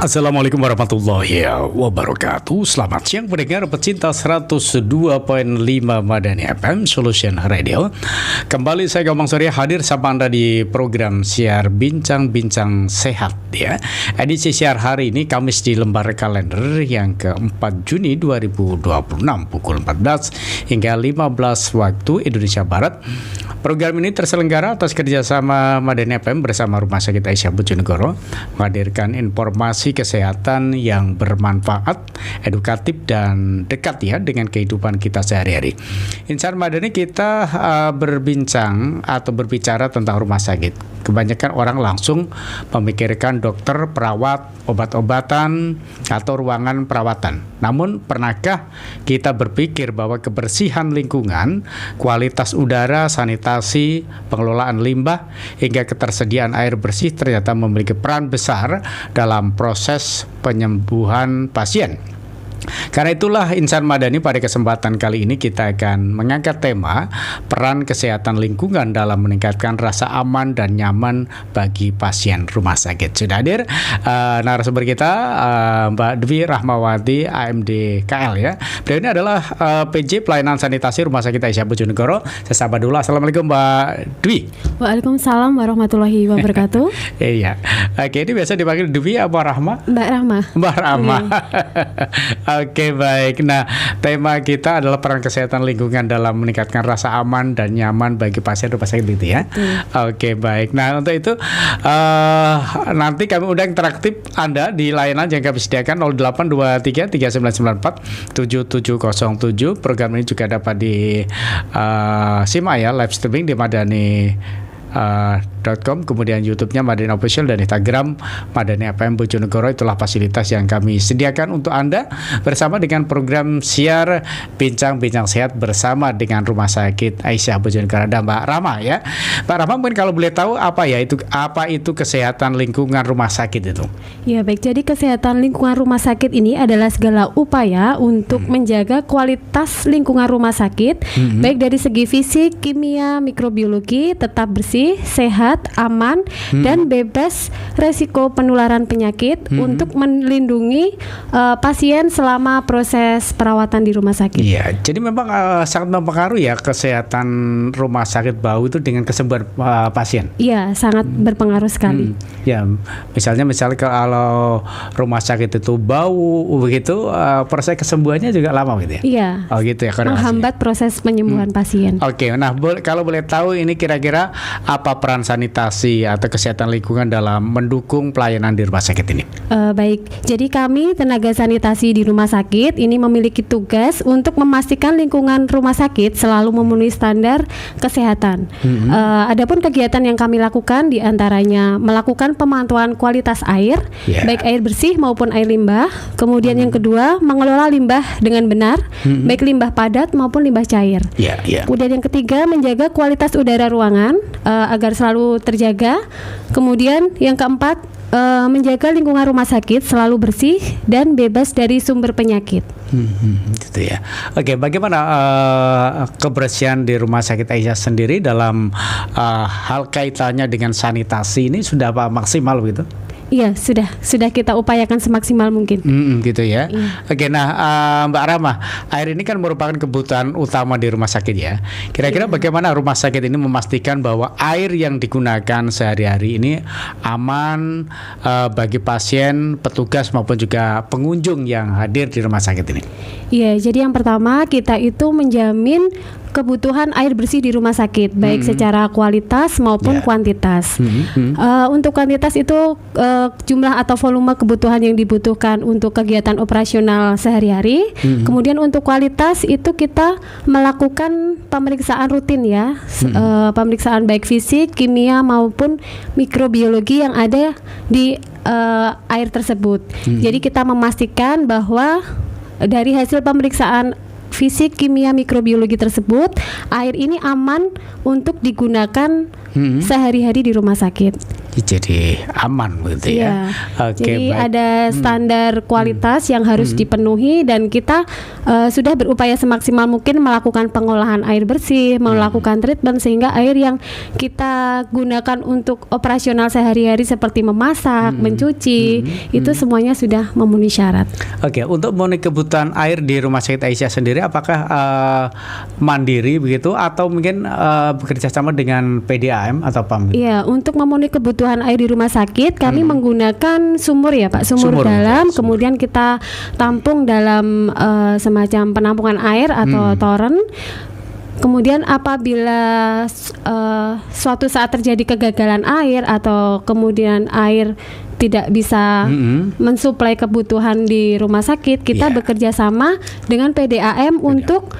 Assalamualaikum warahmatullahi wabarakatuh. Selamat siang pendengar pecinta 102.5 Madani FM Solution Radio. Kembali saya Gomang Surya hadir sama Anda di program siar Bincang-Bincang Sehat ya. Edisi siar hari ini Kamis di lembar kalender yang ke-4 Juni 2026 pukul 14 hingga 15 waktu Indonesia Barat. Program ini terselenggara atas kerjasama Madani FM bersama Rumah Sakit Aisyah Bojonegoro, menghadirkan informasi kesehatan yang bermanfaat, edukatif dan dekat ya dengan kehidupan kita sehari-hari. Insan Madani kita berbincang atau berbicara tentang rumah sakit. Kebanyakan orang langsung memikirkan dokter, perawat, obat-obatan atau ruangan perawatan. Namun pernahkah kita berpikir bahwa kebersihan lingkungan, kualitas udara, sanitasi, pengelolaan limbah hingga ketersediaan air bersih ternyata memiliki peran besar dalam proses penyembuhan pasien. Karena itulah Insan Madani pada kesempatan kali ini kita akan mengangkat tema peran kesehatan lingkungan dalam meningkatkan rasa aman dan nyaman bagi pasien rumah sakit. Sudah hadir narasumber kita Mbak Dwi Rahmawati AMD KL ya. Beliau ini adalah PJ Pelayanan Sanitasi Rumah Sakit Aisyah Bojonegoro. Saya sapa dulu. Assalamualaikum Mbak Dwi. Waalaikumsalam warahmatullahi wabarakatuh. Iya. Oke, ini biasa dipanggil Dwi apa Rahma? Mbak Rahma. Mbak Rahma. Oke, baik. Nah, tema kita adalah peran kesehatan lingkungan dalam meningkatkan rasa aman dan nyaman bagi pasien rumah sakit gitu ya. Oke, baik. Nah, untuk itu nanti kami undang interaktif Anda di layanan yang kami sediakan 0823 3994 7707. Program ini juga dapat di simak ya live streaming di madani.com, kemudian YouTube-nya Madani Official dan Instagram Madani FM Bojonegoro. Itulah fasilitas yang kami sediakan untuk Anda bersama dengan program siar Bincang-Bincang Sehat bersama dengan Rumah Sakit Aisyah Bojonegoro dan Mbak Rama ya. Mbak Rama, mungkin kalau boleh tahu apa itu kesehatan lingkungan rumah sakit itu? Ya baik, jadi kesehatan lingkungan rumah sakit ini adalah segala upaya untuk menjaga kualitas lingkungan rumah sakit, baik dari segi fisik, kimia, mikrobiologi tetap bersih, sehat, aman, dan bebas resiko penularan penyakit untuk melindungi pasien selama proses perawatan di rumah sakit. Iya, jadi memang sangat mempengaruhi ya kesehatan rumah sakit bau itu dengan kesembuhan pasien. Iya, sangat berpengaruh sekali. Ya, misalnya kalau rumah sakit itu bau begitu, proses kesembuhannya juga lama gitu ya. Iya. Oh gitu ya. Menghambat proses penyembuhan pasien. Oke, nah kalau boleh tahu ini kira-kira apa peran sanitasi atau kesehatan lingkungan dalam mendukung pelayanan di rumah sakit ini? Baik, jadi kami tenaga sanitasi di rumah sakit ini memiliki tugas untuk memastikan lingkungan rumah sakit selalu memenuhi standar kesehatan. Adapun kegiatan yang kami lakukan diantaranya melakukan pemantauan kualitas air, baik air bersih maupun air limbah. Kemudian yang kedua, mengelola limbah dengan benar, baik limbah padat maupun limbah cair. Kemudian yang ketiga, menjaga kualitas udara ruangan agar selalu terjaga. Kemudian yang keempat, menjaga lingkungan rumah sakit selalu bersih dan bebas dari sumber penyakit. Gitu ya. Oke, bagaimana kebersihan di rumah sakit Aisyah sendiri dalam hal kaitannya dengan sanitasi ini sudah maksimal begitu? Iya, sudah kita upayakan semaksimal mungkin. Gitu ya. Oke, nah Mbak Rama, air ini kan merupakan kebutuhan utama di rumah sakit ya. Kira-kira bagaimana rumah sakit ini memastikan bahwa air yang digunakan sehari-hari ini aman bagi pasien, petugas maupun juga pengunjung yang hadir di rumah sakit ini? Iya, jadi yang pertama kita itu menjamin kebutuhan air bersih di rumah sakit, baik secara kualitas maupun kuantitas. Untuk kuantitas itu jumlah atau volume kebutuhan yang dibutuhkan untuk kegiatan operasional sehari-hari. Kemudian untuk kualitas itu kita melakukan pemeriksaan rutin ya, pemeriksaan baik fisik, kimia maupun mikrobiologi yang ada di air tersebut. Jadi kita memastikan bahwa dari hasil pemeriksaan fisik, kimia, mikrobiologi tersebut, air ini aman untuk digunakan sehari-hari di rumah sakit. Jadi aman begitu ya. Oke, Jadi baik. ada standar kualitas yang harus dipenuhi dan kita sudah berupaya semaksimal mungkin melakukan pengolahan air bersih, melakukan treatment sehingga air yang kita gunakan untuk operasional sehari-hari seperti memasak, mencuci, itu semuanya sudah memenuhi syarat. Oke, untuk memenuhi kebutuhan air di Rumah Sakit Aisyah sendiri, apakah mandiri begitu atau mungkin bekerja sama dengan PDAM atau PAM? Iya, untuk memenuhi kebutuhan air di rumah sakit kami menggunakan sumur ya Pak, sumur dalam, kemudian kita tampung dalam semacam penampungan air atau toren. Kemudian apabila suatu saat terjadi kegagalan air atau kemudian air tidak bisa mensuplai kebutuhan di rumah sakit, kita bekerja sama dengan PDAM untuk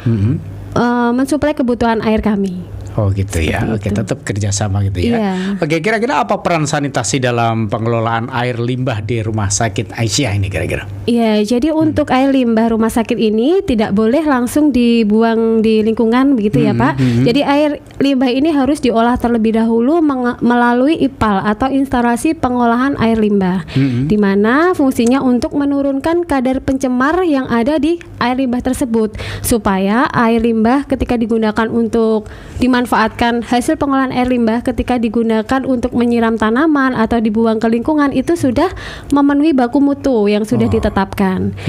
mensuplai kebutuhan air kami. Oh gitu ya. Oke, tetap kerjasama gitu ya. Iya. Oke, kira-kira apa peran sanitasi dalam pengelolaan air limbah di Rumah Sakit Aisyah ini kira-kira? Iya, jadi untuk air limbah rumah sakit ini tidak boleh langsung dibuang di lingkungan begitu ya Pak. Jadi air limbah ini harus diolah terlebih dahulu melalui IPAL atau instalasi pengolahan air limbah, di mana fungsinya untuk menurunkan kadar pencemar yang ada di air limbah tersebut supaya air limbah ketika digunakan untuk dimanfaatkan hasil pengolahan air limbah ketika digunakan untuk menyiram tanaman atau dibuang ke lingkungan itu sudah memenuhi baku mutu yang sudah ditetapkan.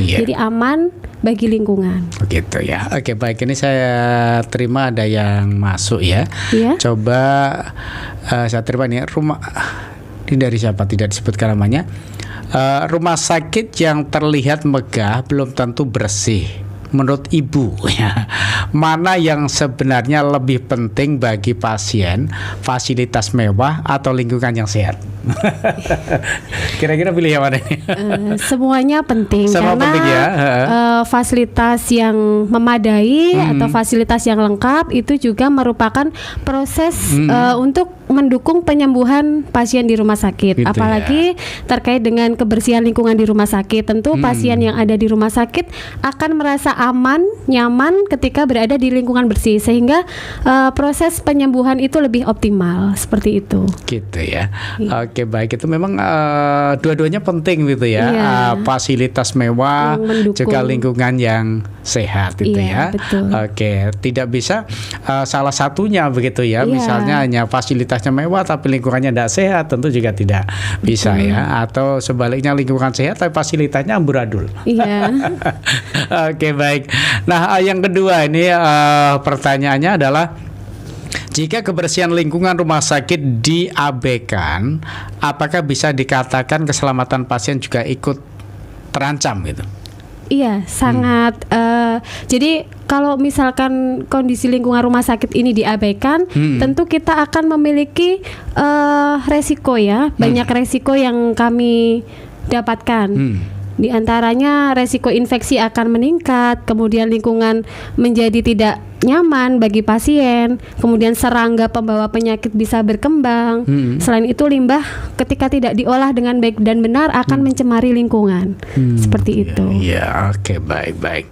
Jadi aman bagi lingkungan. Begitu ya. Oke, baik, ini saya terima ada yang masuk ya. Iya. Coba saya terima ini ini dari siapa tidak disebutkan namanya. Rumah sakit yang terlihat megah belum tentu bersih. Menurut Ibu ya, mana yang sebenarnya lebih penting bagi pasien, fasilitas mewah atau lingkungan yang sehat? Kira-kira pilih yang mana ini? Semuanya penting. Semua karena penting ya. Fasilitas yang memadai atau fasilitas yang lengkap itu juga merupakan proses untuk mendukung penyembuhan pasien di rumah sakit. Gitu Apalagi terkait dengan kebersihan lingkungan di rumah sakit. Tentu pasien yang ada di rumah sakit akan merasa aman, nyaman ketika berada di lingkungan bersih sehingga proses penyembuhan itu lebih optimal seperti itu. Gitu ya. Oke, baik, itu memang dua-duanya penting gitu ya. Fasilitas mewah juga lingkungan yang sehat gitu ya. Betul. Oke, tidak bisa salah satunya begitu ya. Misalnya hanya fasilitasnya mewah tapi lingkungannya tidak sehat, tentu juga tidak bisa ya. Atau sebaliknya lingkungan sehat tapi fasilitasnya amburadul. Iya. Oke, baik. Nah, yang kedua ini pertanyaannya adalah jika kebersihan lingkungan rumah sakit diabaikan, apakah bisa dikatakan keselamatan pasien juga ikut terancam gitu? Iya, sangat. Jadi kalau misalkan kondisi lingkungan rumah sakit ini diabaikan, tentu kita akan memiliki resiko ya, banyak resiko yang kami dapatkan. Di antaranya resiko infeksi akan meningkat, kemudian lingkungan menjadi tidak nyaman bagi pasien, kemudian serangga pembawa penyakit bisa berkembang. Selain itu limbah ketika tidak diolah dengan baik dan benar akan mencemari lingkungan. Seperti itu. Iya, oke, baik.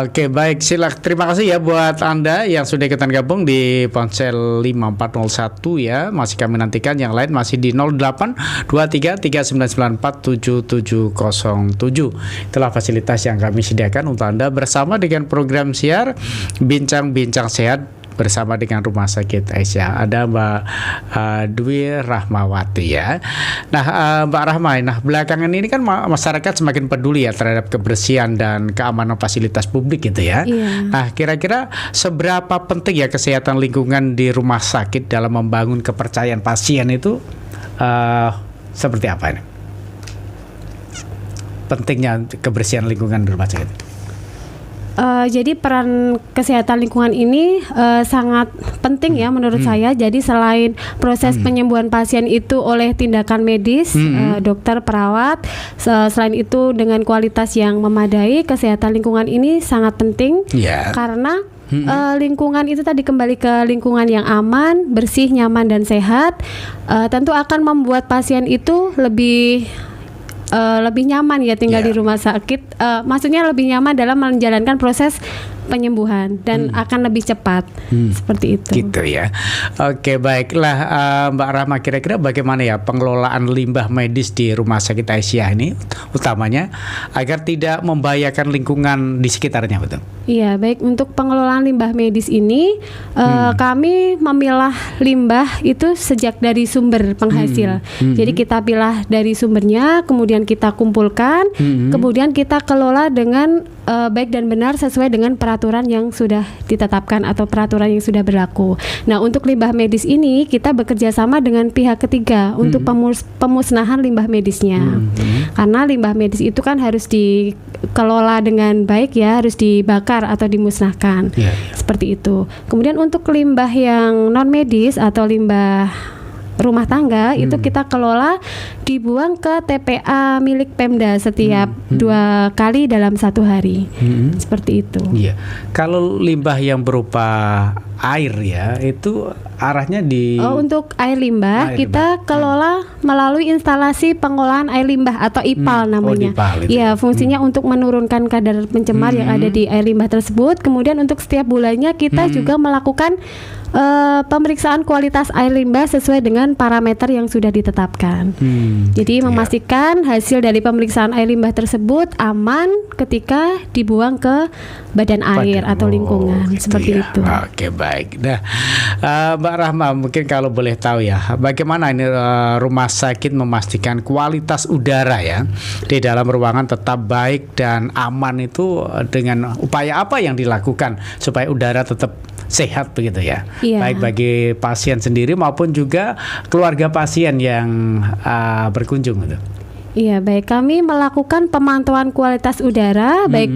Oke, baik, terima kasih ya buat Anda yang sudah ikutan gabung di ponsel 5401 ya. Masih kami nantikan yang lain masih di 082339947707. Itulah fasilitas yang kami sediakan untuk Anda bersama dengan program siar Bincang-Bincang Sehat bersama dengan Rumah Sakit Aisyah. Ada Mbak Dwi Rahmawati ya. Nah, Mbak Rahma, belakangan ini kan masyarakat semakin peduli ya terhadap kebersihan dan keamanan fasilitas publik gitu ya. Nah, kira-kira seberapa penting ya kesehatan lingkungan di rumah sakit dalam membangun kepercayaan pasien itu seperti apa ini? Pentingnya kebersihan lingkungan di rumah sakit. Jadi peran kesehatan lingkungan ini sangat penting ya menurut saya. Jadi selain proses penyembuhan pasien itu oleh tindakan medis, dokter, perawat, selain itu dengan kualitas yang memadai, kesehatan lingkungan ini sangat penting karena lingkungan itu tadi kembali ke lingkungan yang aman, bersih, nyaman dan sehat, tentu akan membuat pasien itu lebih nyaman ya tinggal di rumah sakit. Maksudnya lebih nyaman dalam menjalankan proses penyembuhan dan akan lebih cepat. Seperti itu. Gitu ya. Oke, baiklah Mbak Rahma, kira-kira bagaimana ya pengelolaan limbah medis di Rumah Sakit Aisyah ini utamanya agar tidak membahayakan lingkungan di sekitarnya, betul? Iya, baik, untuk pengelolaan limbah medis ini kami memilah limbah itu sejak dari sumber penghasil. Jadi kita pilah dari sumbernya, kemudian kita kumpulkan, kemudian kita kelola dengan baik dan benar sesuai dengan peraturan yang sudah ditetapkan atau peraturan yang sudah berlaku. Nah, untuk limbah medis ini kita bekerja sama dengan pihak ketiga untuk pemusnahan limbah medisnya. Karena limbah medis itu kan harus dikelola dengan baik ya, harus dibakar atau dimusnahkan. Seperti itu. Kemudian untuk limbah yang non medis atau limbah rumah tangga itu kita kelola dibuang ke TPA milik Pemda setiap 2 kali dalam 1 hari. Seperti itu. Iya. Kalau limbah yang berupa air ya, itu arahnya di untuk air limbah kita kelola melalui instalasi pengolahan air limbah atau IPAL namanya. Iya, fungsinya untuk menurunkan kadar pencemar yang ada di air limbah tersebut. Kemudian untuk setiap bulannya kita juga melakukan pemeriksaan kualitas air limbah sesuai dengan parameter yang sudah ditetapkan. Jadi memastikan hasil dari pemeriksaan air limbah tersebut aman ketika dibuang ke badan air atau lingkungan. Gitu seperti ya. itu. Oke, baik. Nah, Mbak Rahma, mungkin kalau boleh tahu ya, bagaimana ini rumah sakit memastikan kualitas udara ya di dalam ruangan tetap baik dan aman itu dengan upaya apa yang dilakukan supaya udara tetap sehat begitu ya? Baik bagi pasien sendiri maupun juga keluarga pasien yang berkunjung gitu. Iya, baik, kami melakukan pemantauan kualitas udara baik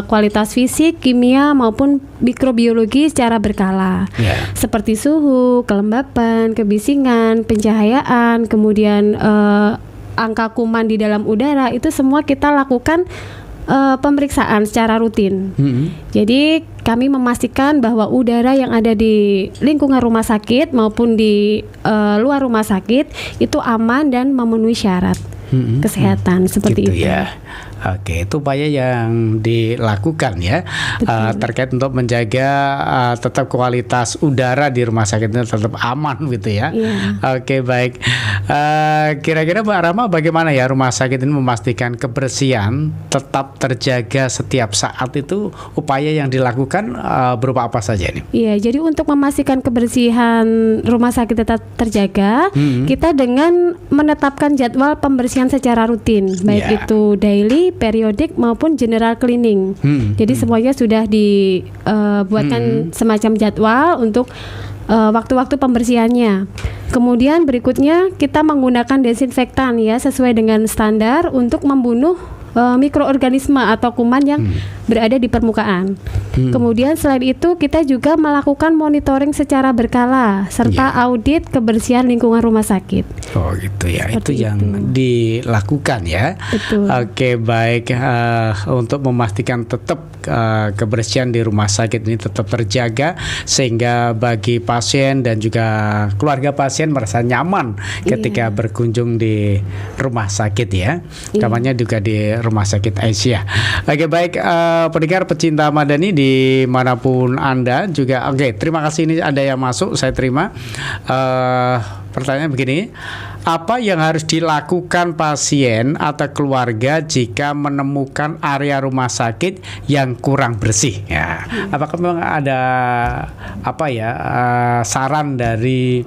kualitas fisik, kimia maupun mikrobiologi secara berkala. Seperti suhu, kelembapan, kebisingan, pencahayaan, kemudian angka kuman di dalam udara, itu semua kita lakukan pemeriksaan secara rutin. Jadi kami memastikan bahwa udara yang ada di lingkungan rumah sakit maupun di luar rumah sakit itu aman dan memenuhi syarat kesehatan seperti gitu itu. Ya. Oke, itu upaya yang dilakukan ya terkait untuk menjaga tetap kualitas udara di rumah sakit ini tetap aman gitu ya. Oke, baik. Kira-kira Mbak Rahma, bagaimana ya rumah sakit ini memastikan kebersihan tetap terjaga setiap saat, itu upaya yang dilakukan berupa apa saja ini? Iya, jadi untuk memastikan kebersihan rumah sakit tetap terjaga, kita dengan menetapkan jadwal pembersihan secara rutin, baik itu daily, periodik maupun general cleaning. Jadi semuanya sudah dibuatkan semacam jadwal untuk waktu-waktu pembersihannya. Kemudian berikutnya kita menggunakan desinfektan ya sesuai dengan standar untuk membunuh mikroorganisme atau kuman yang berada di permukaan. Kemudian selain itu kita juga melakukan monitoring secara berkala serta audit kebersihan lingkungan rumah sakit. Oh gitu ya. Seperti itu yang dilakukan ya. Betul. Oke, baik. Untuk memastikan tetap kebersihan di rumah sakit ini tetap terjaga sehingga bagi pasien dan juga keluarga pasien merasa nyaman ketika berkunjung di rumah sakit ya. Namanya juga di Rumah Sakit Aisyah. Oke, baik, pendengar pecinta Madani dimanapun Anda juga. Oke, terima kasih, ini ada yang masuk, saya terima. Pertanyaan begini, apa yang harus dilakukan pasien atau keluarga jika menemukan area rumah sakit yang kurang bersih? Ya, apakah memang ada saran dari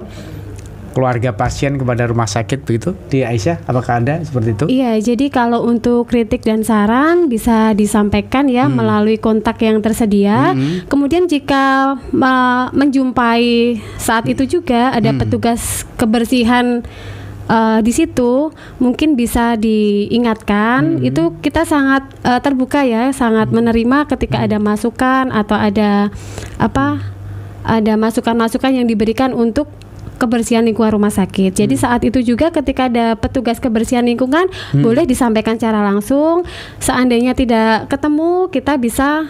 keluarga pasien kepada rumah sakit begitu di Aisyah? Apakah ada seperti itu? Iya, jadi kalau untuk kritik dan saran bisa disampaikan ya melalui kontak yang tersedia. Kemudian jika menjumpai saat itu juga ada petugas kebersihan di situ, mungkin bisa diingatkan. Itu kita sangat terbuka ya, sangat menerima ketika ada masukan atau ada masukan-masukan yang diberikan untuk kebersihan lingkungan rumah sakit. Jadi saat itu juga ketika ada petugas kebersihan lingkungan boleh disampaikan secara langsung. Seandainya tidak ketemu, kita bisa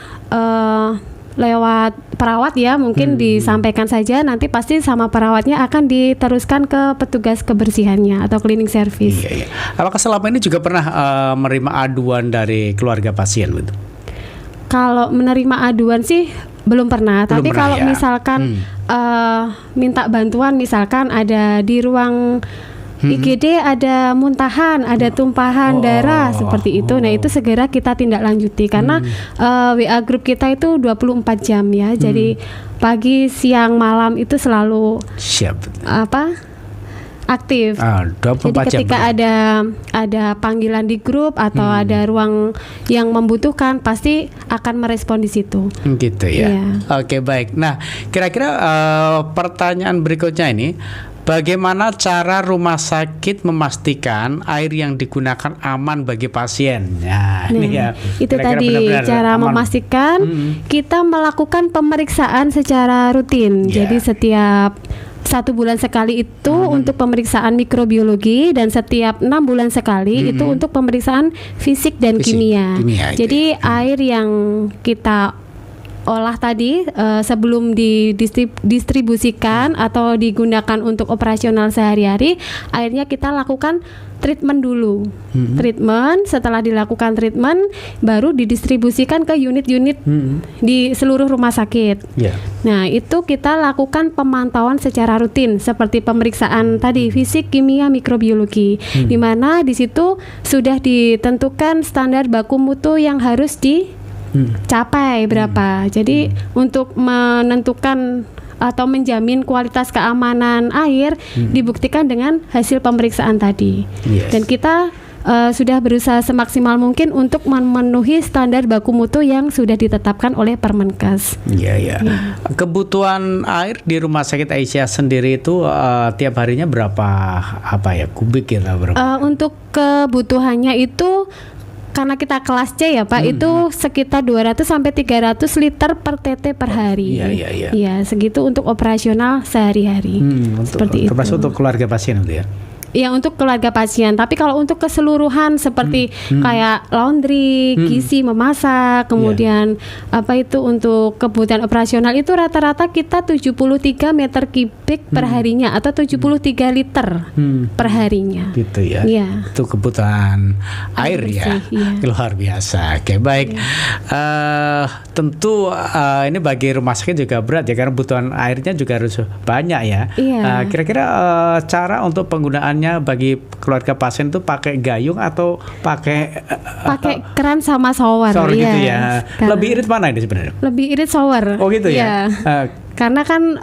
lewat perawat ya, mungkin disampaikan saja, nanti pasti sama perawatnya akan diteruskan ke petugas kebersihannya atau cleaning service. Apakah selama ini juga pernah menerima aduan dari keluarga pasien begitu? Kalau menerima aduan sih belum pernah. Belum Tapi pernah, kalau ya. misalkan minta bantuan, misalkan ada di ruang IGD ada muntahan, ada tumpahan darah seperti itu. Nah, itu segera kita tindak lanjuti karena WA grup kita itu 24 jam ya. Jadi pagi, siang, malam itu selalu aktif. 24 Jadi ketika ada panggilan di grup atau ada ruang yang membutuhkan, pasti akan merespon di situ. Gitu ya. Iya. Oke, baik. Nah, kira-kira pertanyaan berikutnya ini, bagaimana cara rumah sakit memastikan air yang digunakan aman bagi pasien? Nah, ini ya. Itu Kira-kira tadi benar-benar cara aman. memastikan kita melakukan pemeriksaan secara rutin. Yeah. Jadi setiap 1 bulan sekali itu untuk pemeriksaan mikrobiologi dan setiap 6 bulan sekali itu untuk pemeriksaan fisik dan kimia. Jadi air yang kita olah tadi sebelum didistribusikan atau digunakan untuk operasional sehari-hari, akhirnya kita lakukan treatment dulu. Treatment, setelah dilakukan treatment baru didistribusikan ke unit-unit di seluruh rumah sakit. Nah, itu kita lakukan pemantauan secara rutin seperti pemeriksaan tadi fisik, kimia, mikrobiologi. Di mana di situ sudah ditentukan standar baku mutu yang harus capai berapa. Jadi untuk menentukan atau menjamin kualitas keamanan air dibuktikan dengan hasil pemeriksaan tadi. Dan kita sudah berusaha semaksimal mungkin untuk memenuhi standar baku mutu yang sudah ditetapkan oleh Permenkes. Iya. Kebutuhan air di Rumah Sakit Aisyah sendiri itu tiap harinya berapa kubik ya berapa? Untuk kebutuhannya itu karena kita kelas C ya Pak, itu sekitar 200 sampai 300 liter per TT per hari. Iya. Iya, segitu untuk operasional sehari-hari. Seperti itu. Termasuk untuk keluarga pasien itu ya? Ya, untuk keluarga pasien. Tapi kalau untuk keseluruhan seperti kayak laundry, gizi, memasak, kemudian untuk kebutuhan operasional itu rata-rata kita 73 meter kubik per harinya atau 73 liter per harinya. Gitu ya. Iya. Itu kebutuhan air ya. Iya. Luar biasa. Oke, baik. Tentu ini bagi rumah sakit juga berat ya karena kebutuhan airnya juga harus banyak ya. Iya. Kira-kira cara untuk penggunaannya bagi keluarga pasien itu pakai gayung atau pakai keran sama shower. gitu ya. Lebih irit mana ini sebenarnya? Lebih irit shower. Oh gitu ya. Karena kan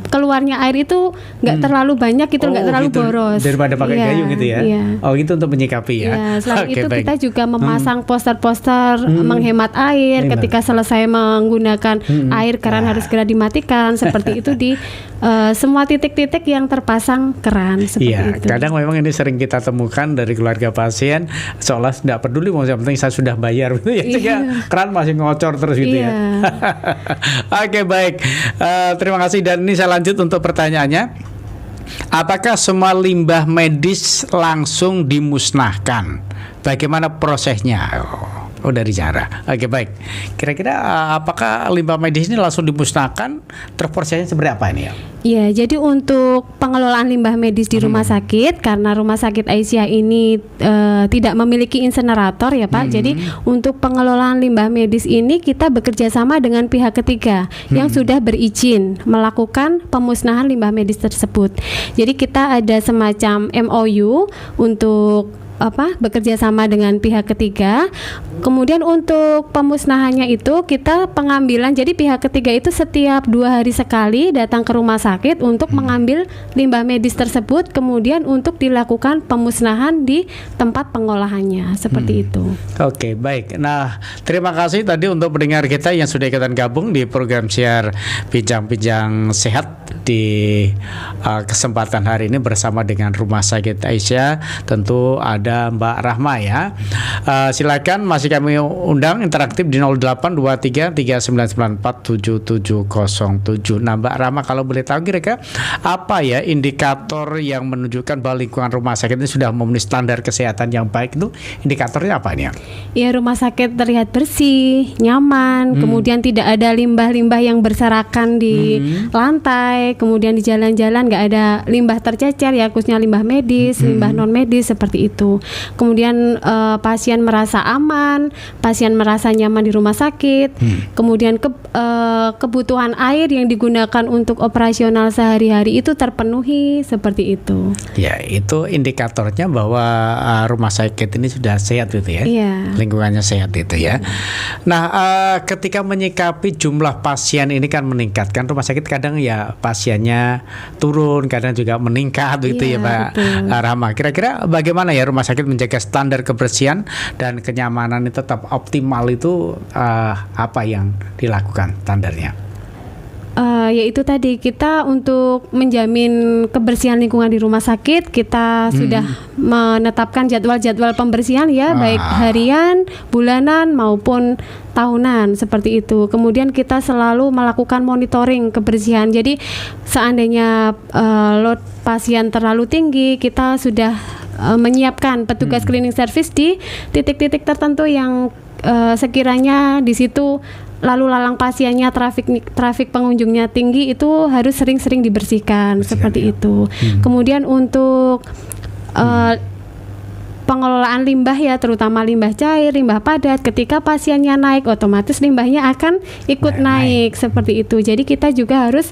keluarnya air itu nggak terlalu banyak gitu, nggak terlalu boros daripada pakai gayung gitu ya. Oh gitu untuk menyikapi ya. Selain itu kita juga memasang poster-poster menghemat air ketika selesai menggunakan air, keran harus segera dimatikan seperti itu di semua titik-titik yang terpasang keran seperti itu. Kadang memang ini sering kita temukan dari keluarga pasien seolah tidak peduli, yang penting saya sudah bayar gitu ya. Keran masih ngocor terus gitu ya. Oke, baik. Terima kasih, dan ini saya lanjut untuk pertanyaannya. Apakah semua limbah medis langsung dimusnahkan? Bagaimana prosesnya? Dari cara. Oke, baik. Kira-kira apakah limbah medis ini langsung dimusnahkan? Terus prosesnya seperti apa ini ya? Ya, jadi untuk pengelolaan limbah medis di rumah sakit, karena Rumah Sakit Aisyah ini tidak memiliki insenerator ya Pak. Jadi untuk pengelolaan limbah medis ini kita bekerja sama dengan pihak ketiga yang sudah berizin melakukan pemusnahan limbah medis tersebut. Jadi kita ada semacam MOU untuk bekerja sama dengan pihak ketiga. Kemudian untuk pemusnahannya itu kita pengambilan, jadi pihak ketiga itu setiap 2 hari sekali datang ke rumah sakit untuk mengambil limbah medis tersebut, kemudian untuk dilakukan pemusnahan di tempat pengolahannya seperti itu. Oke, baik. Nah, terima kasih tadi untuk pendengar kita yang sudah ikutan gabung di program siar Bincang-Bincang Sehat di kesempatan hari ini bersama dengan Rumah Sakit Aisyah. Tentu ada Mbak Rahma ya. Silakan masih kami undang interaktif di 082339947707. Nah, Mbak Rahma, kalau boleh tahu kira-kira apa ya indikator yang menunjukkan bahwa lingkungan rumah sakit ini sudah memenuhi standar kesehatan yang baik, itu indikatornya apa ini ya? Ya, rumah sakit terlihat bersih, nyaman, kemudian tidak ada limbah-limbah yang berserakan di lantai, kemudian di jalan-jalan nggak ada limbah tercecer ya, khususnya limbah medis, limbah non medis seperti itu. itu. Kemudian pasien merasa aman, pasien merasa nyaman di rumah sakit. Kemudian kebutuhan air yang digunakan untuk operasional sehari-hari itu terpenuhi seperti itu. Ya, itu indikatornya bahwa rumah sakit ini sudah sehat itu ya. Iya. Lingkungannya sehat itu ya. Nah, ketika menyikapi jumlah pasien ini kan meningkat kan, rumah sakit kadang ya pasiennya turun, kadang juga meningkat gitu ya Pak Rahma. Kira-kira bagaimana ya rumah sakit menjaga standar kebersihan dan kenyamanan itu tetap optimal itu, apa yang dilakukan standarnya? Yaitu tadi kita untuk menjamin kebersihan lingkungan di rumah sakit, kita sudah menetapkan jadwal-jadwal pembersihan ya, baik harian, bulanan maupun tahunan seperti itu. Kemudian kita selalu melakukan monitoring kebersihan. Jadi seandainya load pasien terlalu tinggi, kita sudah menyiapkan petugas cleaning service di titik-titik tertentu yang sekiranya di situ lalu lalang pasiennya, trafik pengunjungnya tinggi, itu harus sering-sering dibersihkan seperti itu. Kemudian untuk pengelolaan limbah ya, terutama limbah cair, limbah padat, ketika pasiennya naik otomatis limbahnya akan ikut naik seperti itu. Jadi kita juga harus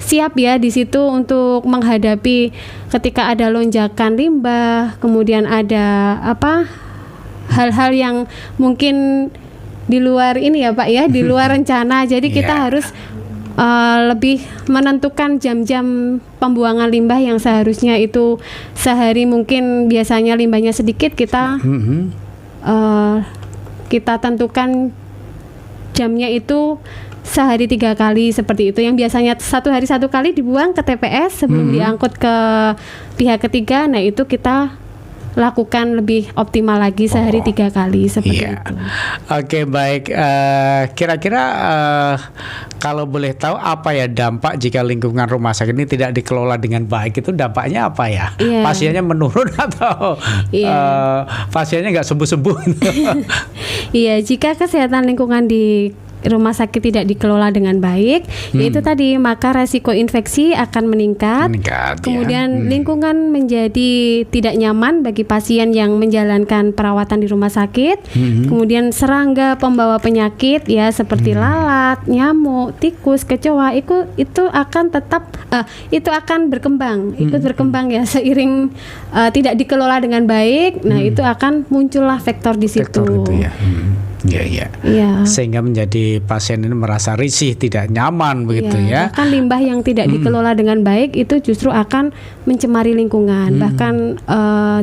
siap ya di situ untuk menghadapi ketika ada lonjakan limbah, kemudian ada hal-hal yang mungkin di luar ini ya Pak ya, di luar rencana. Jadi kita harus lebih menentukan jam-jam pembuangan limbah yang seharusnya itu sehari mungkin biasanya limbahnya sedikit, kita kita tentukan jamnya itu sehari 3 kali seperti itu. Yang biasanya satu hari 1 kali dibuang ke TPS sebelum diangkut ke pihak ketiga. Nah itu kita lakukan lebih optimal lagi sehari 3 kali seperti itu. Oke, baik. Kira-kira kalau boleh tahu apa ya dampak jika lingkungan rumah sakit ini tidak dikelola dengan baik, itu dampaknya apa ya? Pasiennya menurun atau pasiennya nggak sembuh-sembuh? Iya, jika kesehatan lingkungan di rumah sakit tidak dikelola dengan baik, yaitu tadi, maka resiko infeksi akan meningkat. Kemudian lingkungan menjadi tidak nyaman bagi pasien yang menjalankan perawatan di rumah sakit. Kemudian serangga pembawa penyakit ya seperti lalat, nyamuk, tikus, kecoa itu akan tetap itu akan berkembang, ikut berkembang ya seiring tidak dikelola dengan baik. Nah, itu akan muncullah vektor di situ. Iya. Sehingga menjadi pasien ini merasa risih, tidak nyaman begitu ya. Bahkan limbah yang tidak dikelola dengan baik itu justru akan mencemari lingkungan. Bahkan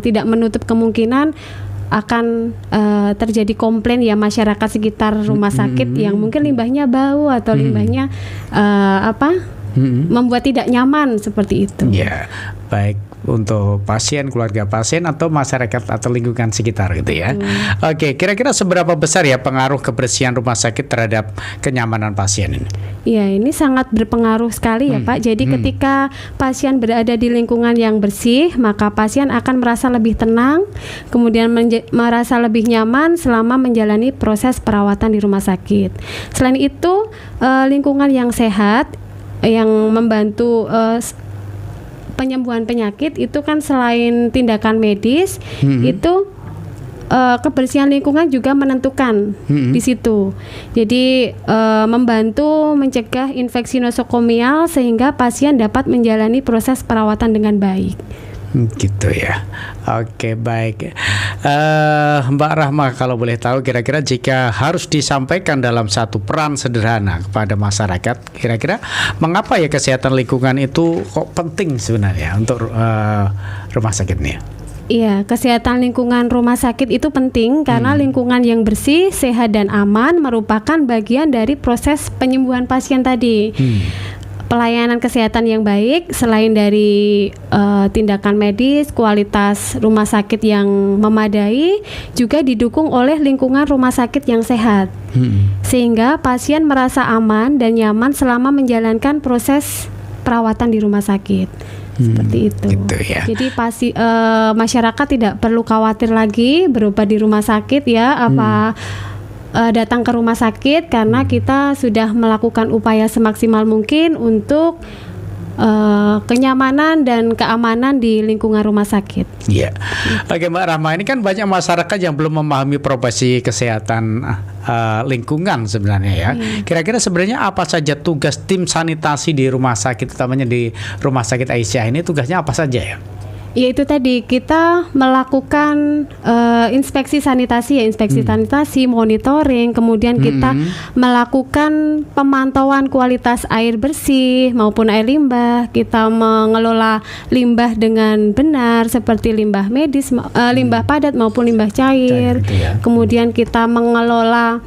tidak menutup kemungkinan akan terjadi komplain ya masyarakat sekitar rumah sakit yang mungkin limbahnya bau atau limbahnya membuat tidak nyaman seperti itu. Ya, baik untuk pasien, keluarga pasien atau masyarakat atau lingkungan sekitar gitu ya. Oke, kira-kira seberapa besar ya pengaruh kebersihan rumah sakit terhadap kenyamanan pasien ini? Ya, ini sangat berpengaruh sekali ya Pak. Jadi ketika pasien berada di lingkungan yang bersih, maka pasien akan merasa lebih tenang, kemudian merasa lebih nyaman selama menjalani proses perawatan di rumah sakit. Selain itu, lingkungan yang sehat yang membantu penyembuhan penyakit itu kan selain tindakan medis, itu kebersihan lingkungan juga menentukan di situ. Jadi membantu mencegah infeksi nosokomial sehingga pasien dapat menjalani proses perawatan dengan baik. Gitu ya. Oke, baik. Mbak Rahma, kalau boleh tahu kira-kira jika harus disampaikan dalam satu peran sederhana kepada masyarakat, kira-kira mengapa ya kesehatan lingkungan itu kok penting sebenarnya untuk rumah sakit ini? Iya, kesehatan lingkungan rumah sakit itu penting karena lingkungan yang bersih, sehat dan aman merupakan bagian dari proses penyembuhan pasien tadi. Pelayanan kesehatan yang baik selain dari tindakan medis, kualitas rumah sakit yang memadai juga didukung oleh lingkungan rumah sakit yang sehat. Sehingga pasien merasa aman dan nyaman selama menjalankan proses perawatan di rumah sakit. Seperti itu. Gitu ya. Jadi masyarakat tidak perlu khawatir lagi berobat di rumah sakit ya, datang ke rumah sakit karena kita sudah melakukan upaya semaksimal mungkin untuk kenyamanan dan keamanan di lingkungan rumah sakit. Iya. Oke Mbak Rahma, ini kan banyak masyarakat yang belum memahami profesi kesehatan lingkungan sebenarnya ya. Kira-kira sebenarnya apa saja tugas tim sanitasi di rumah sakit, utamanya di Rumah Sakit Aisyah ini tugasnya apa saja ya? Yaitu tadi kita melakukan inspeksi sanitasi sanitasi, monitoring, kemudian kita melakukan pemantauan kualitas air bersih maupun air limbah. Kita mengelola limbah dengan benar seperti limbah medis, limbah padat maupun limbah cair. Kemudian kita mengelola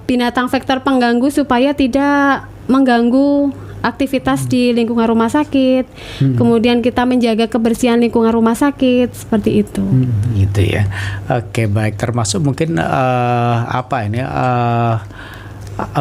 binatang vektor pengganggu supaya tidak mengganggu aktivitas di lingkungan rumah sakit. Kemudian kita menjaga kebersihan lingkungan rumah sakit seperti itu. Gitu ya. Oke, baik, termasuk mungkin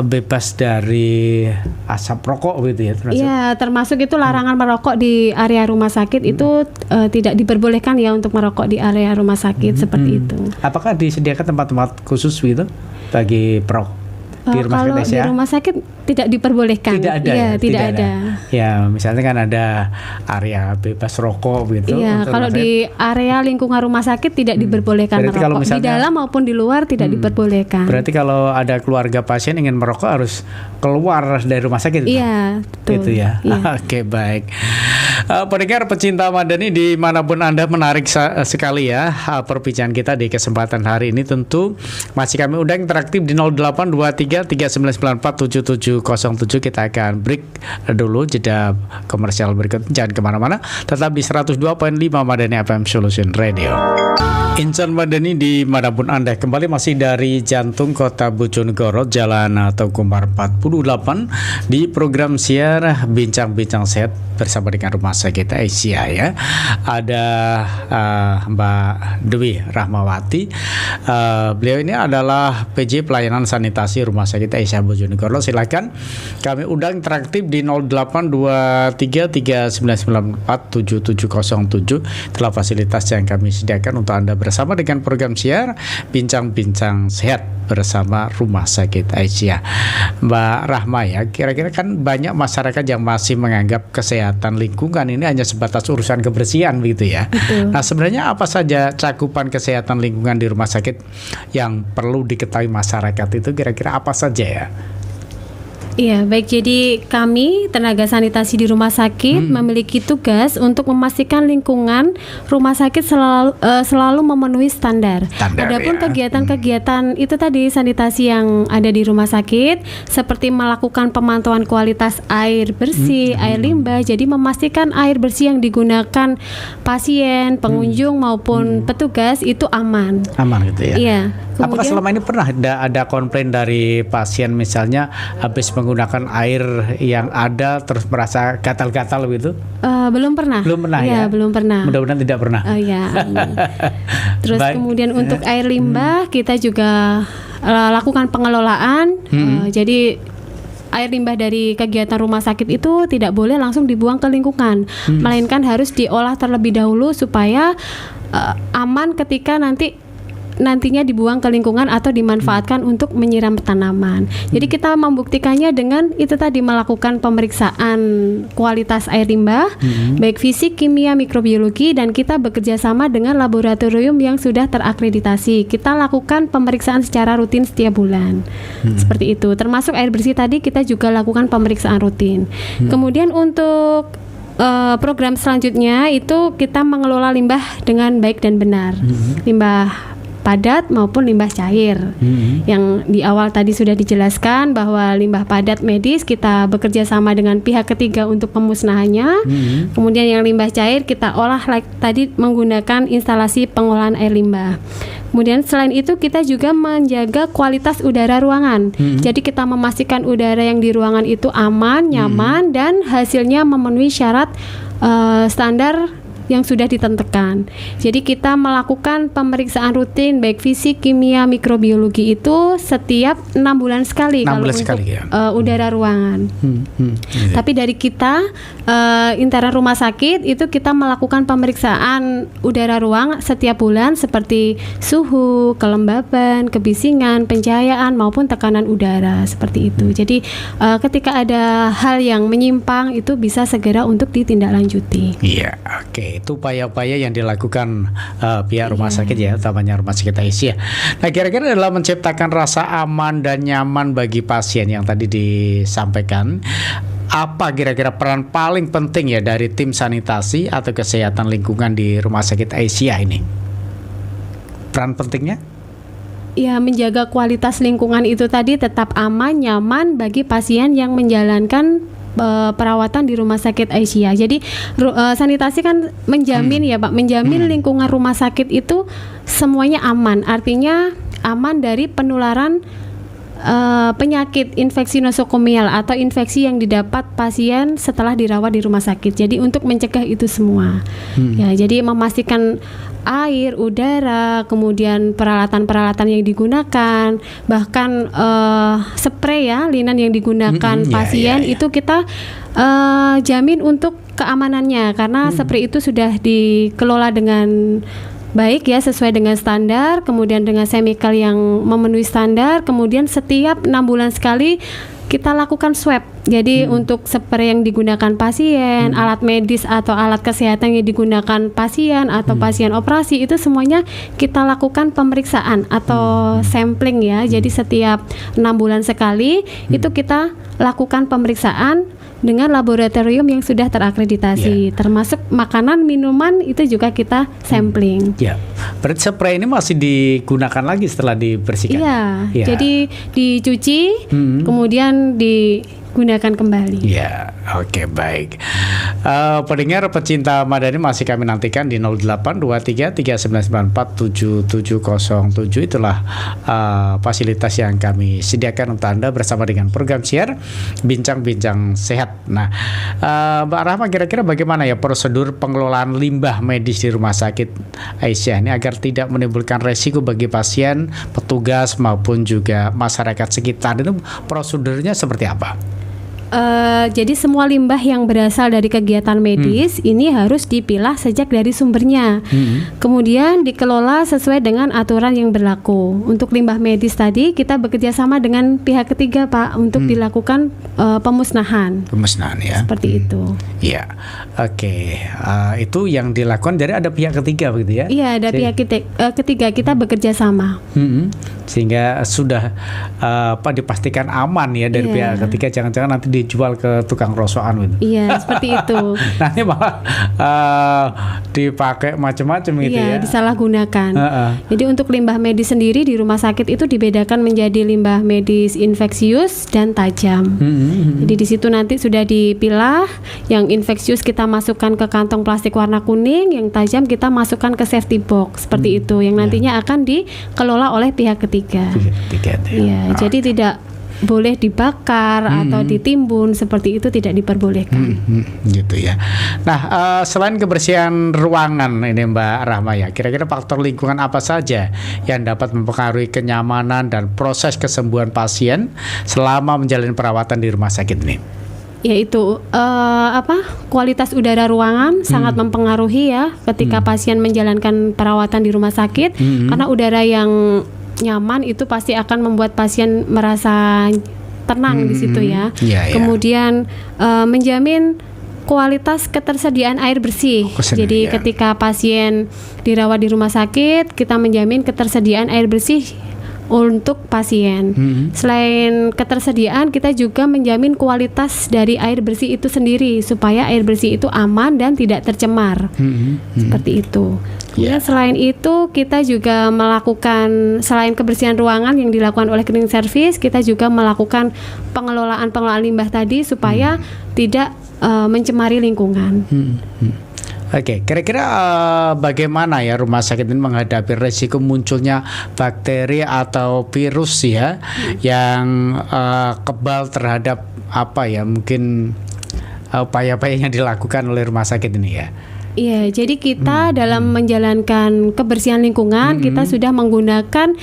bebas dari asap rokok gitu ya. Iya, termasuk itu larangan merokok di area rumah sakit itu tidak diperbolehkan ya untuk merokok di area rumah sakit seperti itu. Apakah disediakan tempat-tempat khusus gitu bagi perokok? Di rumah kalau sakit di rumah sakit tidak diperbolehkan. Tidak ada. Ya, tidak ada. Ya, misalnya kan ada area bebas rokok gitu. Iya, kalau di area lingkungan rumah sakit tidak diperbolehkan berarti merokok. Misalnya, di dalam maupun di luar tidak diperbolehkan. Berarti kalau ada keluarga pasien ingin merokok harus keluar dari rumah sakit. Iya, betul. Gitu ya. Iya. Oke, baik. Pendengar pecinta Madani dimanapun Anda, menarik sekali ya perbincangan kita di kesempatan hari ini. Tentu masih kami undang interaktif di 082339947707. Kita akan break dulu, jeda komersial berikut. Jangan kemana-mana, tetap di 102.5 Madani FM Solution Radio. Insan Madani dimanapun Anda, kembali masih dari jantung kota Bojonegoro, Jalan Tengkumar 48 di program siar Bincang-Bincang Sehat bersama dengan Rumah Sakit Aisyah ya. Ada Mbak Dewi Rahmawati. Beliau ini adalah PJ Pelayanan Sanitasi Rumah Sakit Aisyah Bojonegoro. Silakan kami undang interaktif di 082339947707. Itulah fasilitas yang kami sediakan untuk Anda bersama dengan program siar Bincang-Bincang Sehat bersama Rumah Sakit Aisyah. Mbak Rahma ya, kira-kira kan banyak masyarakat yang masih menganggap kesehatan lingkungan ini hanya sebatas urusan kebersihan begitu ya. Betul. Nah, sebenarnya apa saja cakupan kesehatan lingkungan di rumah sakit yang perlu diketahui masyarakat itu, kira-kira apa saja ya? Iya, baik. Jadi kami tenaga sanitasi di rumah sakit memiliki tugas untuk memastikan lingkungan rumah sakit selalu memenuhi standar. Adapun kegiatan-kegiatan itu tadi sanitasi yang ada di rumah sakit seperti melakukan pemantauan kualitas air bersih, air limbah. Jadi memastikan air bersih yang digunakan pasien, pengunjung maupun petugas itu aman. Aman gitu ya. Iya. Apakah selama ini pernah ada komplain dari pasien misalnya habis menggunakan air yang ada terus merasa gatal-gatal gitu? Belum pernah. Belum pernah ya? Belum pernah. Mudah-mudahan tidak pernah. Ya. Terus baik. Kemudian untuk air limbah kita juga lakukan pengelolaan. Jadi air limbah dari kegiatan rumah sakit itu tidak boleh langsung dibuang ke lingkungan, melainkan harus diolah terlebih dahulu supaya aman ketika nantinya dibuang ke lingkungan atau dimanfaatkan untuk menyiram tanaman. Jadi kita membuktikannya dengan itu tadi, melakukan pemeriksaan kualitas air limbah, baik fisik, kimia, mikrobiologi, dan kita bekerja sama dengan laboratorium yang sudah terakreditasi. Kita lakukan pemeriksaan secara rutin setiap bulan. Seperti itu. Termasuk air bersih tadi kita juga lakukan pemeriksaan rutin. Kemudian untuk program selanjutnya itu kita mengelola limbah dengan baik dan benar. Limbah padat maupun limbah cair. Yang di awal tadi sudah dijelaskan bahwa limbah padat medis kita bekerja sama dengan pihak ketiga untuk pemusnahannya. Kemudian yang limbah cair kita olah tadi menggunakan instalasi pengolahan air limbah. Kemudian selain itu kita juga menjaga kualitas udara ruangan. Jadi kita memastikan udara yang di ruangan itu aman, nyaman, dan hasilnya memenuhi syarat standar yang sudah ditentukan. Jadi kita melakukan pemeriksaan rutin baik fisik, kimia, mikrobiologi itu setiap 6 bulan sekali 6 kalau bulan untuk sekali, ya. Udara ruangan. Gitu. Tapi dari kita internal rumah sakit itu kita melakukan pemeriksaan udara ruang setiap bulan seperti suhu, kelembaban, kebisingan, pencahayaan maupun tekanan udara seperti itu. Jadi ketika ada hal yang menyimpang itu bisa segera untuk ditindaklanjuti. Iya, oke. Itu upaya-upaya yang dilakukan pihak rumah sakit ya, utamanya rumah sakit Aisyah. Nah, kira-kira dalam menciptakan rasa aman dan nyaman bagi pasien yang tadi disampaikan, apa kira-kira peran paling penting ya dari tim sanitasi atau kesehatan lingkungan di rumah sakit Aisyah ini? Peran pentingnya? Ya, menjaga kualitas lingkungan itu tadi tetap aman, nyaman bagi pasien yang menjalankan perawatan di rumah sakit Aisyah. Jadi sanitasi kan menjamin ya Pak, menjamin lingkungan rumah sakit itu semuanya aman. Artinya aman dari penularan penyakit infeksi nosokomial atau infeksi yang didapat pasien setelah dirawat di rumah sakit. Jadi untuk mencegah itu semua. Ya, jadi memastikan air, udara, kemudian peralatan-peralatan yang digunakan, bahkan spray ya, linen yang digunakan pasien itu kita jamin untuk keamanannya karena spray itu sudah dikelola dengan baik ya, sesuai dengan standar, kemudian dengan chemical yang memenuhi standar, kemudian setiap 6 bulan sekali kita lakukan swab. Jadi untuk spray yang digunakan pasien, alat medis atau alat kesehatan yang digunakan pasien atau pasien operasi itu semuanya kita lakukan pemeriksaan atau sampling ya. Jadi setiap 6 bulan sekali itu kita lakukan pemeriksaan dengan laboratorium yang sudah terakreditasi, termasuk makanan, minuman itu juga kita sampling. Ya, berarti spray ini masih digunakan lagi setelah dibersihkan? Iya, jadi dicuci, kemudian digunakan kembali. Ya, oke, baik. Pendengar pecinta Madani masih kami nantikan di 082339947707. Itulah fasilitas yang kami sediakan untuk Anda bersama dengan program siar Bincang-Bincang Sehat. Nah, Mbak Rahma, kira-kira bagaimana ya prosedur pengelolaan limbah medis di rumah sakit Aisyah ini agar tidak menimbulkan resiko bagi pasien, petugas maupun juga masyarakat sekitar? Itu prosedurnya seperti apa? Jadi semua limbah yang berasal dari kegiatan medis ini harus dipilah sejak dari sumbernya, kemudian dikelola sesuai dengan aturan yang berlaku. Untuk limbah medis tadi kita bekerja sama dengan pihak ketiga Pak untuk dilakukan pemusnahan. Pemusnahan ya. Seperti itu. Iya, oke. Itu yang dilakukan dari ada pihak ketiga begitu ya? Iya, ada pihak ketiga, kita bekerja sama. Sehingga sudah dipastikan aman ya dari pihak ketiga, jangan-jangan nanti dijual ke tukang rosokan gitu. Iya, seperti itu. Nanti malah dipakai macam-macam gitu ya. Iya, disalahgunakan. Jadi untuk limbah medis sendiri di rumah sakit itu dibedakan menjadi limbah medis infeksius dan tajam. Jadi di situ nanti sudah dipilah, yang infeksius kita masukkan ke kantong plastik warna kuning, yang tajam kita masukkan ke safety box seperti itu, yang nantinya akan dikelola oleh pihak ketiga. Iya, jadi tidak boleh dibakar atau ditimbun, seperti itu tidak diperbolehkan. Gitu ya. Nah, selain kebersihan ruangan ini Mbak Rahma ya, kira-kira faktor lingkungan apa saja yang dapat mempengaruhi kenyamanan dan proses kesembuhan pasien selama menjalani perawatan di rumah sakit ini? Yaitu kualitas udara ruangan sangat mempengaruhi ya ketika pasien menjalankan perawatan di rumah sakit, karena udara yang nyaman itu pasti akan membuat pasien merasa tenang di situ ya. Kemudian menjamin kualitas ketersediaan air bersih. Jadi ketika pasien dirawat di rumah sakit, kita menjamin ketersediaan air bersih untuk pasien. Selain ketersediaan, kita juga menjamin kualitas dari air bersih itu sendiri supaya air bersih itu aman dan tidak tercemar. Seperti itu. Kemudian selain itu kita juga melakukan, selain kebersihan ruangan yang dilakukan oleh cleaning service, kita juga melakukan pengelolaan limbah tadi supaya tidak mencemari lingkungan. Oke, kira-kira bagaimana ya rumah sakit ini menghadapi resiko munculnya bakteri atau virus ya yang kebal terhadap mungkin upaya-upaya yang dilakukan oleh rumah sakit ini ya? Iya, jadi kita dalam menjalankan kebersihan lingkungan kita sudah menggunakan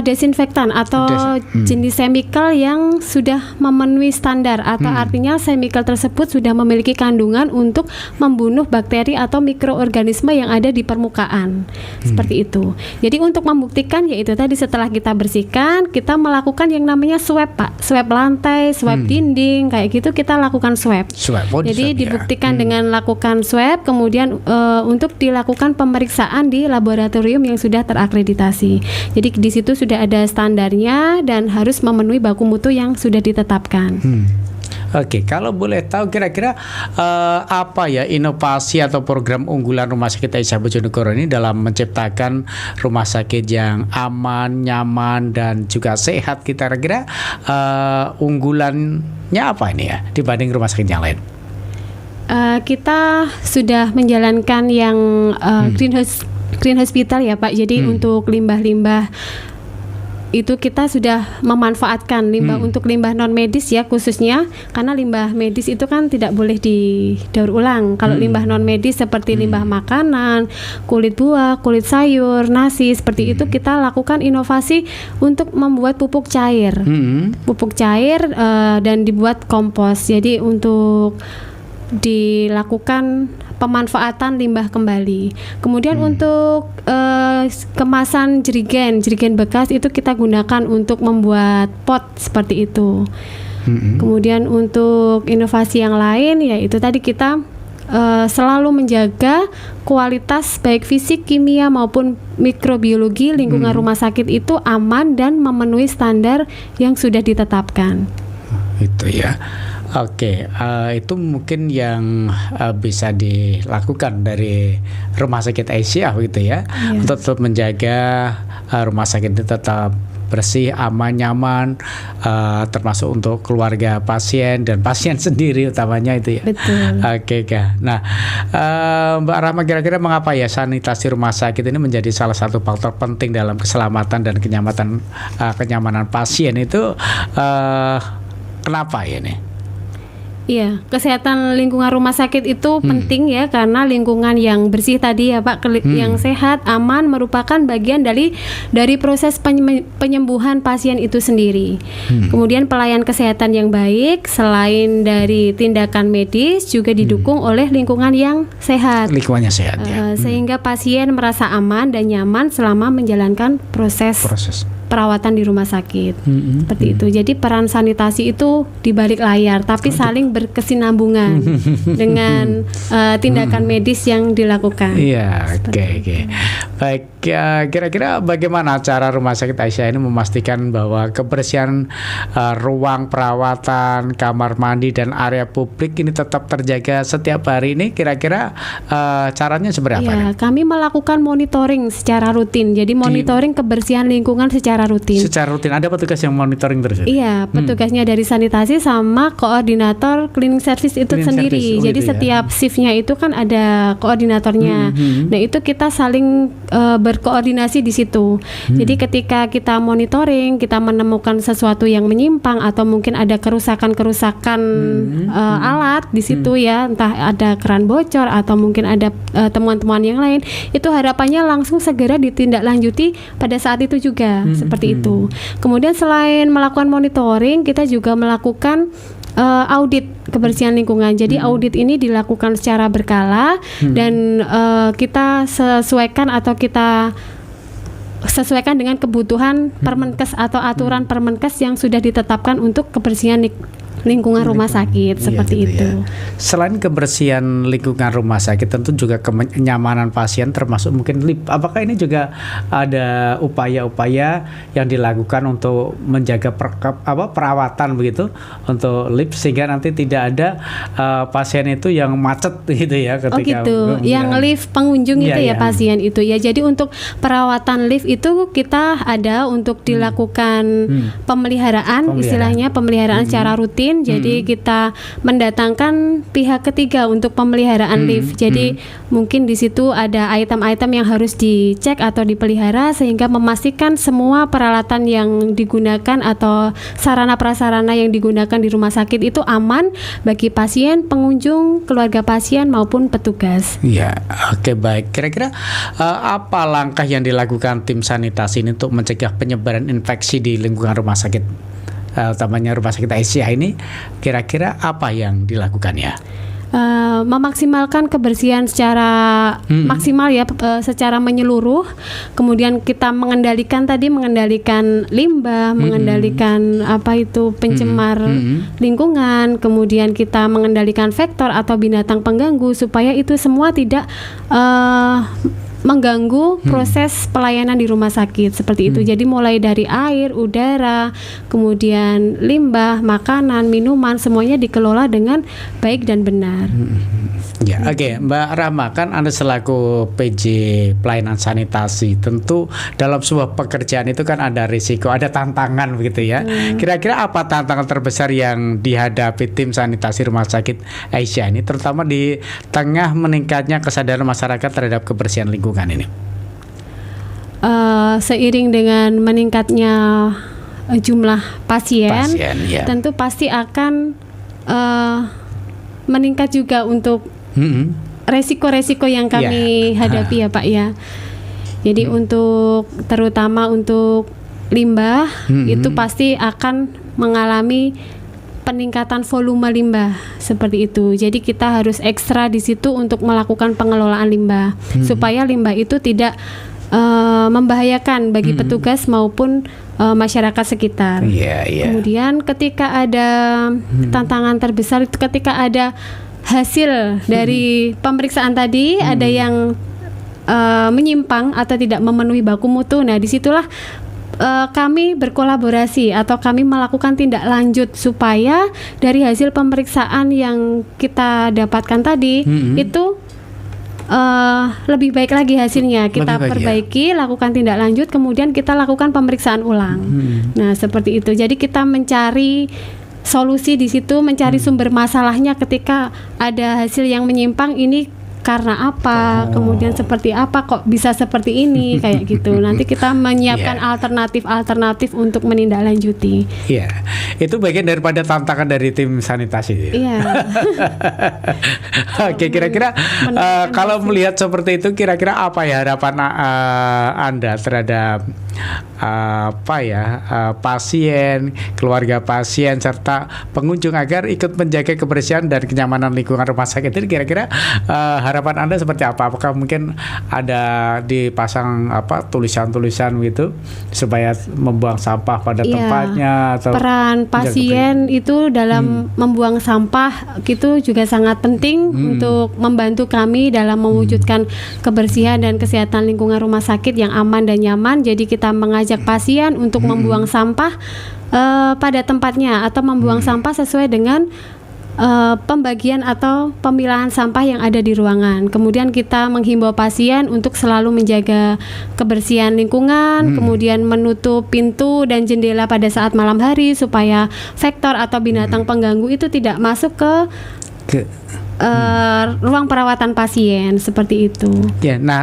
desinfektan atau jenis chemical yang sudah memenuhi standar atau artinya chemical tersebut sudah memiliki kandungan untuk membunuh bakteri atau mikroorganisme yang ada di permukaan. Seperti itu. Jadi untuk membuktikan yaitu tadi setelah kita bersihkan, kita melakukan yang namanya swab, Pak. Swab lantai, swab dinding, kayak gitu kita lakukan swab. Jadi dibuktikan dengan lakukan swab, kemudian untuk dilakukan pemeriksaan di laboratorium yang sudah terakreditasi. Jadi di situ sudah ada standarnya dan harus memenuhi baku mutu yang sudah ditetapkan. Oke, kalau boleh tahu kira-kira apa ya inovasi atau program unggulan Rumah Sakit Aisyah Bojonegoro ini dalam menciptakan rumah sakit yang aman, nyaman dan juga sehat? Kira-kira unggulannya apa ini ya dibanding rumah sakit yang lain? Kita sudah menjalankan yang green hospital ya Pak. Jadi untuk limbah-limbah itu kita sudah memanfaatkan limbah untuk limbah non medis ya khususnya, karena limbah medis itu kan tidak boleh didaur ulang. Kalau limbah non medis seperti limbah makanan, kulit buah, kulit sayur, nasi seperti itu kita lakukan inovasi untuk membuat pupuk cair, dan dibuat kompos. Jadi untuk dilakukan pemanfaatan limbah kembali. Kemudian untuk kemasan jerigen bekas itu kita gunakan untuk membuat pot seperti itu. Kemudian untuk inovasi yang lain yaitu tadi kita selalu menjaga kualitas baik fisik, kimia maupun mikrobiologi lingkungan rumah sakit itu aman dan memenuhi standar yang sudah ditetapkan. Itu ya. Oke, itu mungkin yang bisa dilakukan dari Rumah Sakit Aisyah gitu ya, untuk tetap menjaga rumah sakit itu tetap bersih, aman, nyaman, termasuk untuk keluarga pasien dan pasien sendiri utamanya itu ya. Betul. Oke, nah Mbak Rahma, kira-kira mengapa ya sanitasi rumah sakit ini menjadi salah satu faktor penting dalam keselamatan dan kenyamanan pasien itu? Kenapa ya ini? Iya, kesehatan lingkungan rumah sakit itu penting ya, karena lingkungan yang bersih tadi ya Pak, yang sehat, aman merupakan bagian dari proses penyembuhan pasien itu sendiri. Kemudian pelayan kesehatan yang baik selain dari tindakan medis juga didukung oleh lingkungan yang sehat. Lingkungannya sehat ya. Sehingga pasien merasa aman dan nyaman selama menjalankan proses perawatan di rumah sakit. Seperti itu. Jadi peran sanitasi itu di balik layar, tapi saling berkesinambungan dengan tindakan medis yang dilakukan. Iya, oke. Baik, kira-kira bagaimana cara Rumah Sakit Aisyah ini memastikan bahwa kebersihan ruang perawatan, kamar mandi dan area publik ini tetap terjaga setiap hari ini? Kira-kira caranya seperti apa? Ya, kami melakukan monitoring secara rutin. Jadi monitoring kebersihan lingkungan secara rutin. Secara rutin, ada petugas yang monitoring terus? Iya, petugasnya dari sanitasi sama koordinator cleaning service itu sendiri. Jadi gitu setiap shiftnya itu kan ada koordinatornya. Nah itu kita saling berkoordinasi di situ. Jadi ketika kita monitoring, kita menemukan sesuatu yang menyimpang atau mungkin ada kerusakan alat di situ ya, entah ada keran bocor atau mungkin ada temuan-temuan yang lain, itu harapannya langsung segera ditindaklanjuti pada saat itu juga. Seperti itu. Kemudian selain melakukan monitoring, kita juga melakukan audit kebersihan lingkungan. Jadi audit ini dilakukan secara berkala dan kita sesuaikan dengan kebutuhan Permenkes atau aturan Permenkes yang sudah ditetapkan untuk kebersihan lingkungan rumah sakit seperti itu. Ya. Selain kebersihan lingkungan rumah sakit, tentu juga kenyamanan pasien termasuk mungkin lift. Apakah ini juga ada upaya-upaya yang dilakukan untuk menjaga perawatan begitu untuk lift sehingga nanti tidak ada pasien itu yang macet gitu ya ketika yang lift pengunjung itu ya pasien itu ya. Jadi untuk perawatan lift itu kita ada untuk dilakukan pemeliharaan istilahnya pemeliharaan secara rutin. lain. Jadi kita mendatangkan pihak ketiga untuk pemeliharaan lift. Jadi mungkin di situ ada item-item yang harus dicek atau dipelihara sehingga memastikan semua peralatan yang digunakan atau sarana prasarana yang digunakan di rumah sakit itu aman bagi pasien, pengunjung, keluarga pasien maupun petugas. Ya, oke, baik. Kira-kira apa langkah yang dilakukan tim sanitasi ini untuk mencegah penyebaran infeksi di lingkungan rumah sakit, utamanya rumah sakit Aisyah ini? Kira-kira apa yang dilakukan ya? Memaksimalkan kebersihan secara maksimal ya, secara menyeluruh. Kemudian kita mengendalikan limbah, mengendalikan pencemar lingkungan. Kemudian kita mengendalikan vektor atau binatang pengganggu supaya itu semua tidak mengganggu proses pelayanan di rumah sakit seperti itu. Jadi mulai dari air, udara, kemudian limbah, makanan, minuman, semuanya dikelola dengan baik dan benar. Ya, oke, Mbak Rahma, kan Anda selaku PJ pelayanan sanitasi, tentu dalam sebuah pekerjaan itu kan ada risiko, ada tantangan begitu ya. Kira-kira apa tantangan terbesar yang dihadapi tim sanitasi Rumah Sakit Aisyah ini, terutama di tengah meningkatnya kesadaran masyarakat terhadap kebersihan lingkungan ini? Seiring dengan meningkatnya jumlah pasien ya. Tentu pasti akan meningkat juga untuk resiko-resiko yang kami hadapi ya Pak ya. Jadi terutama untuk limbah itu pasti akan mengalami peningkatan volume limbah seperti itu. Jadi kita harus ekstra di situ untuk melakukan pengelolaan limbah supaya limbah itu tidak membahayakan bagi petugas maupun masyarakat sekitar. Kemudian ketika ada tantangan terbesar itu ketika ada hasil dari pemeriksaan tadi ada yang menyimpang atau tidak memenuhi baku mutu. Nah, disitulah kami berkolaborasi atau kami melakukan tindak lanjut supaya dari hasil pemeriksaan yang kita dapatkan tadi itu lebih baik lagi hasilnya. Kita perbaiki, lakukan tindak lanjut, kemudian kita lakukan pemeriksaan ulang. Nah, seperti itu. Jadi kita mencari solusi di situ, mencari sumber masalahnya ketika ada hasil yang menyimpang ini karena apa, kemudian seperti apa kok bisa seperti ini, kayak gitu. Nanti kita menyiapkan alternatif untuk menindaklanjuti. Iya, itu bagian daripada tantangan dari tim sanitasi. Iya. Oke, kira-kira kalau melihat seperti itu, kira-kira apa ya harapan Anda terhadap pasien, keluarga pasien serta pengunjung agar ikut menjaga kebersihan dan kenyamanan lingkungan rumah sakit ini? Kira-kira harapan Anda seperti apa? Apakah mungkin ada dipasang tulisan-tulisan gitu supaya membuang sampah pada tempatnya, atau peran pasien itu dalam membuang sampah itu juga sangat penting untuk membantu kami dalam mewujudkan kebersihan dan kesehatan lingkungan rumah sakit yang aman dan nyaman. Jadi kita mengajak pasien untuk membuang sampah pada tempatnya atau membuang sampah sesuai dengan pembagian atau pemilahan sampah yang ada di ruangan. Kemudian kita menghimbau pasien untuk selalu menjaga kebersihan lingkungan, kemudian menutup pintu dan jendela pada saat malam hari supaya vektor atau binatang pengganggu itu tidak masuk ke ruang perawatan pasien, seperti itu. Ya, nah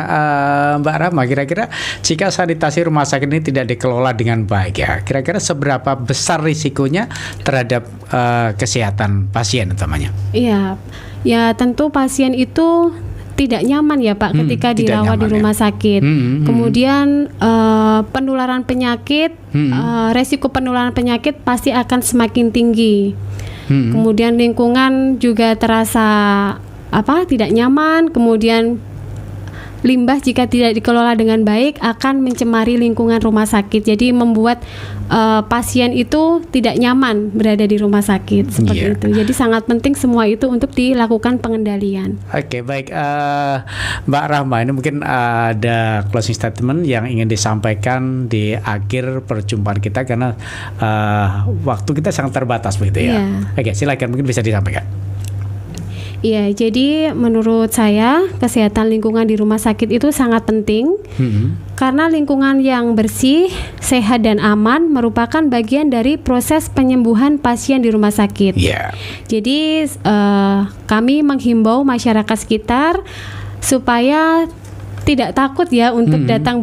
Mbak Rahma, kira-kira jika sanitasi rumah sakit ini tidak dikelola dengan baik ya, kira-kira seberapa besar risikonya terhadap kesehatan pasien utamanya? Iya, ya tentu pasien itu tidak nyaman ya Pak ketika dirawat di rumah sakit. Kemudian penularan penyakit, resiko penularan penyakit pasti akan semakin tinggi. Kemudian lingkungan juga terasa tidak nyaman. Kemudian limbah jika tidak dikelola dengan baik akan mencemari lingkungan rumah sakit. Jadi membuat pasien itu tidak nyaman berada di rumah sakit seperti itu. Jadi sangat penting semua itu untuk dilakukan pengendalian. Oke, baik Mbak Rahma, ini mungkin ada closing statement yang ingin disampaikan di akhir perjumpaan kita karena waktu kita sangat terbatas begitu ya. Oke, silakan, mungkin bisa disampaikan. Iya, jadi menurut saya kesehatan lingkungan di rumah sakit itu sangat penting karena lingkungan yang bersih, sehat dan aman merupakan bagian dari proses penyembuhan pasien di rumah sakit. Yeah. Jadi kami menghimbau masyarakat sekitar supaya tidak takut ya untuk datang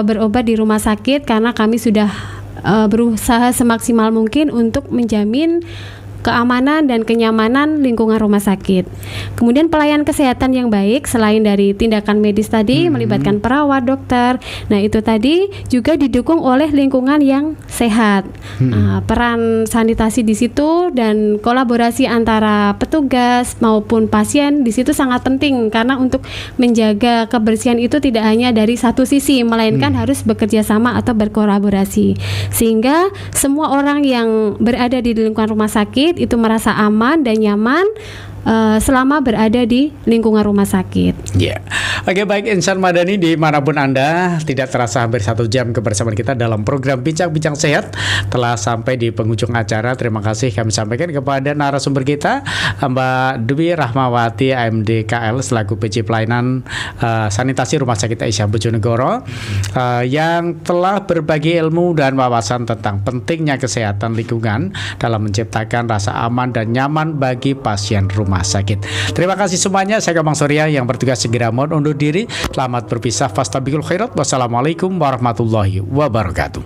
berobat di rumah sakit karena kami sudah berusaha semaksimal mungkin untuk menjamin keamanan dan kenyamanan lingkungan rumah sakit. Kemudian pelayanan kesehatan yang baik selain dari tindakan medis tadi melibatkan perawat, dokter. Nah, itu tadi juga didukung oleh lingkungan yang sehat. Peran sanitasi di situ dan kolaborasi antara petugas maupun pasien di situ sangat penting karena untuk menjaga kebersihan itu tidak hanya dari satu sisi melainkan harus bekerja sama atau berkolaborasi. Sehingga semua orang yang berada di lingkungan rumah sakit itu merasa aman dan nyaman selama berada di lingkungan rumah sakit. Ya, oke, baik insan madani dimanapun Anda, tidak terasa hampir 1 jam kebersamaan kita dalam program Bincang-Bincang Sehat telah sampai di penghujung acara. Terima kasih kami sampaikan kepada narasumber kita, Mbak Dwi Rahmawati AMDKL selaku PJ Pelayanan Sanitasi Rumah Sakit Aisyah Bojonegoro yang telah berbagi ilmu dan wawasan tentang pentingnya kesehatan lingkungan dalam menciptakan rasa aman dan nyaman bagi pasien rumah sakit. Terima kasih semuanya. Saya Gambang Surya yang bertugas segera mohon undur diri. Selamat berpisah. Fastabiqul khairat. Wassalamualaikum warahmatullahi wabarakatuh.